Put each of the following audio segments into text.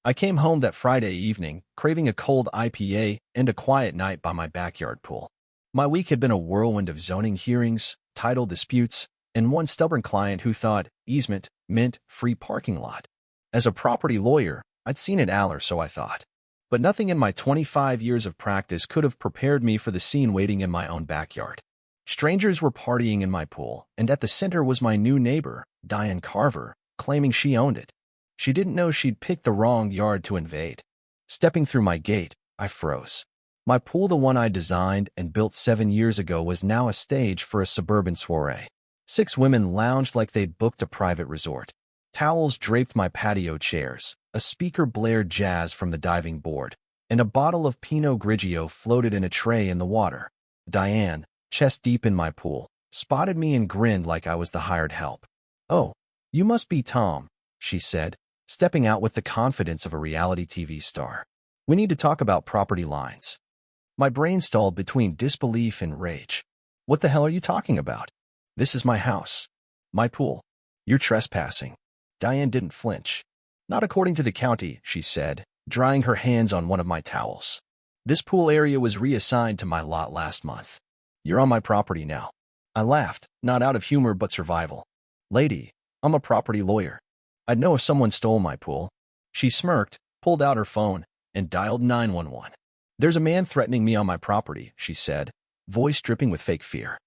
I came home that Friday evening, craving a cold IPA and a quiet night by my backyard pool. My week had been a whirlwind of zoning hearings, title disputes, and one stubborn client who thought easement meant free parking lot. As a property lawyer, I'd seen it all, or so I thought. But nothing in my 25 years of practice could have prepared me for the scene waiting in my own backyard. Strangers were partying in my pool, and at the center was my new neighbor, Diane Carver, claiming she owned it. She didn't know she'd picked the wrong yard to invade. Stepping through my gate, I froze. My pool, the one I designed and built 7 years ago, was now a stage for a suburban soiree. 6 women lounged like they'd booked a private resort. Towels draped my patio chairs, a speaker blared jazz from the diving board, and a bottle of Pinot Grigio floated in a tray in the water. Diane, chest deep in my pool, spotted me and grinned like I was the hired help. "Oh, you must be Tom," she said, stepping out with the confidence of a reality TV star. "We need to talk about property lines." My brain stalled between disbelief and rage. "What the hell are you talking about? This is my house. My pool. You're trespassing." Diane didn't flinch. "Not according to the county," she said, drying her hands on one of my towels. "This pool area was reassigned to my lot last month. You're on my property now." I laughed, not out of humor but survival. "Lady, I'm a property lawyer. I'd know if someone stole my pool." She smirked, pulled out her phone, and dialed 911. "There's a man threatening me on my property," she said, voice dripping with fake fear.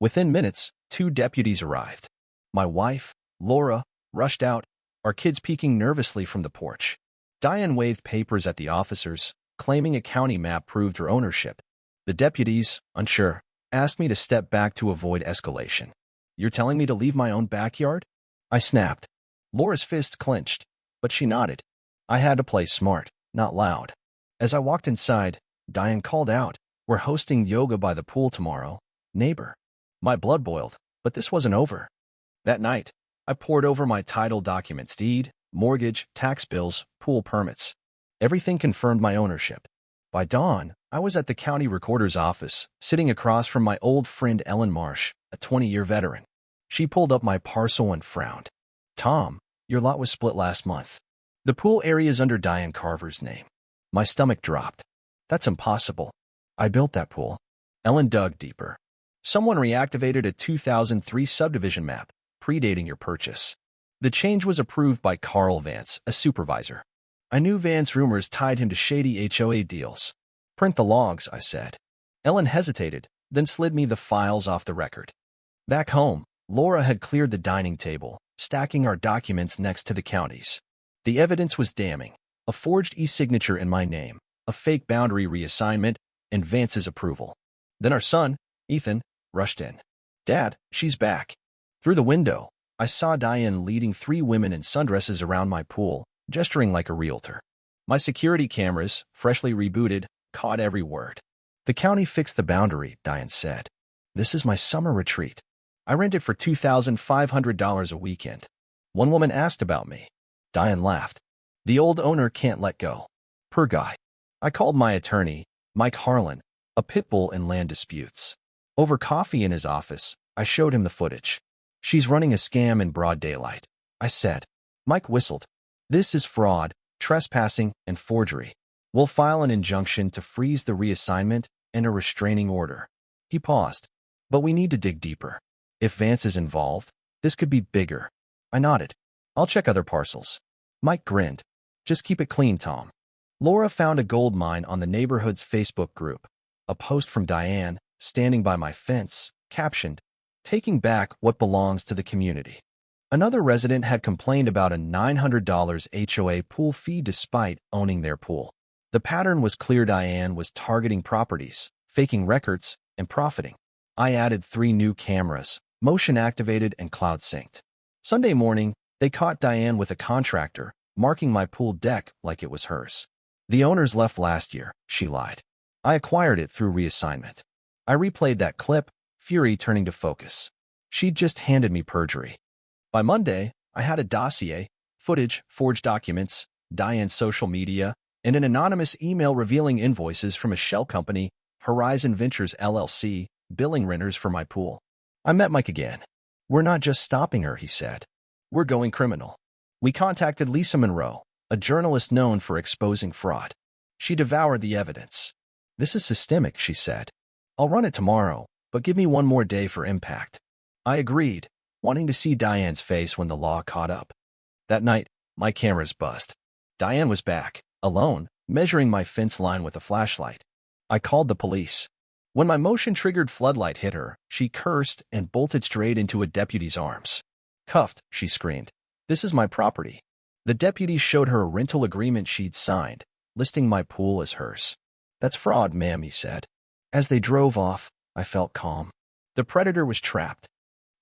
Within minutes, 2 deputies arrived. My wife, Laura, rushed out, our kids peeking nervously from the porch. Diane waved papers at the officers, claiming a county map proved her ownership. The deputies, unsure, asked me to step back to avoid escalation. "You're telling me to leave my own backyard?" I snapped. Laura's fists clenched, but she nodded. I had to play smart, not loud. As I walked inside, Diane called out, "We're hosting yoga by the pool tomorrow, neighbor." My blood boiled, but this wasn't over. That night, I pored over my title documents, deed, mortgage, tax bills, pool permits. Everything confirmed my ownership. By dawn, I was at the county recorder's office, sitting across from my old friend Ellen Marsh, a 20-year veteran. She pulled up my parcel and frowned. "Tom, your lot was split last month. The pool area is under Diane Carver's name." My stomach dropped. "That's impossible. I built that pool." Ellen dug deeper. "Someone reactivated a 2003 subdivision map, predating your purchase. The change was approved by Carl Vance, a supervisor. I knew Vance rumors tied him to shady HOA deals." "Print the logs," I said. Ellen hesitated, then slid me the files off the record. Back home, Laura had cleared the dining table, stacking our documents next to the county's. The evidence was damning. A forged e-signature in my name, a fake boundary reassignment, and Vance's approval. Then our son, Ethan, rushed in. "Dad, she's back." Through the window, I saw Diane leading 3 women in sundresses around my pool, gesturing like a realtor. My security cameras, freshly rebooted, caught every word. "The county fixed the boundary," Diane said. "This is my summer retreat. I rent it for $2,500 a weekend." One woman asked about me. Diane laughed. "The old owner can't let go. Poor guy." I called my attorney, Mike Harlan, a pit bull in land disputes. Over coffee in his office, I showed him the footage. "She's running a scam in broad daylight," I said. Mike whistled. "This is fraud, trespassing, and forgery. We'll file an injunction to freeze the reassignment and a restraining order." He paused. "But we need to dig deeper. If Vance is involved, this could be bigger." I nodded. "I'll check other parcels." Mike grinned. "Just keep it clean, Tom." Laura found a gold mine on the neighborhood's Facebook group. A post from Diane, standing by my fence, captioned, "Taking back what belongs to the community." Another resident had complained about a $900 HOA pool fee despite owning their pool. The pattern was clear. Diane was targeting properties, faking records, and profiting. I added 3 new cameras, motion-activated and cloud-synced. Sunday morning, they caught Diane with a contractor, marking my pool deck like it was hers. "The owners left last year," she lied. "I acquired it through reassignment." I replayed that clip, fury turning to focus. She'd just handed me perjury. By Monday, I had a dossier, footage, forged documents, Diane's social media, and an anonymous email revealing invoices from a shell company, Horizon Ventures LLC, billing renters for my pool. I met Mike again. "We're not just stopping her," he said. "We're going criminal." We contacted Lisa Monroe, a journalist known for exposing fraud. She devoured the evidence. "This is systemic," she said. "I'll run it tomorrow, but give me one more day for impact." I agreed, wanting to see Diane's face when the law caught up. That night, my cameras buzzed. Diane was back, alone, measuring my fence line with a flashlight. I called the police. When my motion-triggered floodlight hit her, she cursed and bolted straight into a deputy's arms. "Cuffed," she screamed. "This is my property." The deputy showed her a rental agreement she'd signed, listing my pool as hers. "That's fraud, ma'am," he said. As they drove off, I felt calm. The predator was trapped.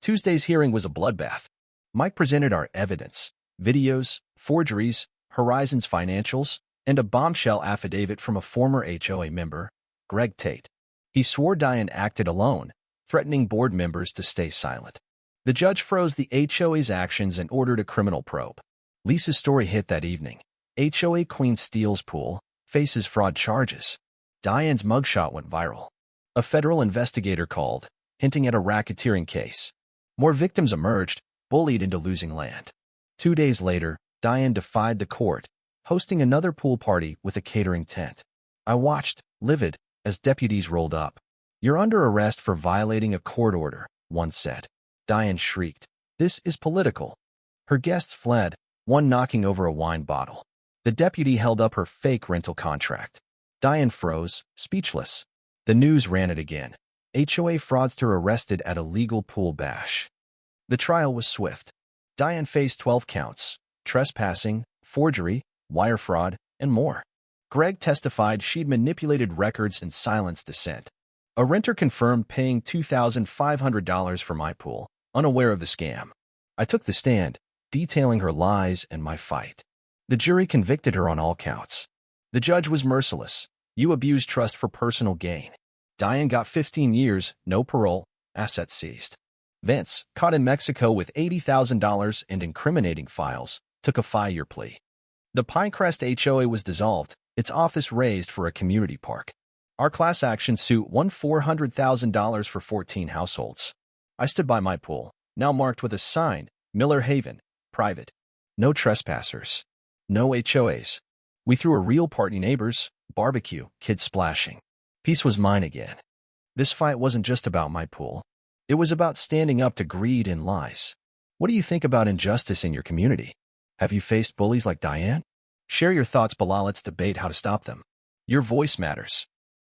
Tuesday's hearing was a bloodbath. Mike presented our evidence: videos, forgeries, Horizon's financials, and a bombshell affidavit from a former HOA member, Greg Tate. He swore Diane acted alone, threatening board members to stay silent. The judge froze the HOA's actions and ordered a criminal probe. Lisa's story hit that evening. HOA Queen steals pool, faces fraud charges. Diane's mugshot went viral. A federal investigator called, hinting at a racketeering case. More victims emerged, bullied into losing land. 2 days later, Diane defied the court, hosting another pool party with a catering tent. I watched, livid, as deputies rolled up. "You're under arrest for violating a court order," one said. Diane shrieked, "This is political." Her guests fled, one knocking over a wine bottle. The deputy held up her fake rental contract. Diane froze, speechless. The news ran it again. HOA fraudster arrested at a legal pool bash. The trial was swift. Diane faced 12 counts: trespassing, forgery, wire fraud, and more. Greg testified she'd manipulated records and silenced dissent. A renter confirmed paying $2,500 for my pool, unaware of the scam. I took the stand, detailing her lies and my fight. The jury convicted her on all counts. The judge was merciless. "You abused trust for personal gain." Diane got 15 years, no parole, assets seized. Vince, caught in Mexico with $80,000 and incriminating files, took a 5-year plea. The Pinecrest HOA was dissolved, its office razed for a community park. Our class action suit won $400,000 for 14 households. I stood by my pool, now marked with a sign, "Miller Haven, private. No trespassers. No HOAs." We threw a real party: neighbors, barbecue, kids splashing. Peace was mine again. This fight wasn't just about my pool. It was about standing up to greed and lies. What do you think about injustice in your community? Have you faced bullies like Diane? Share your thoughts below. Let's debate how to stop them. Your voice matters.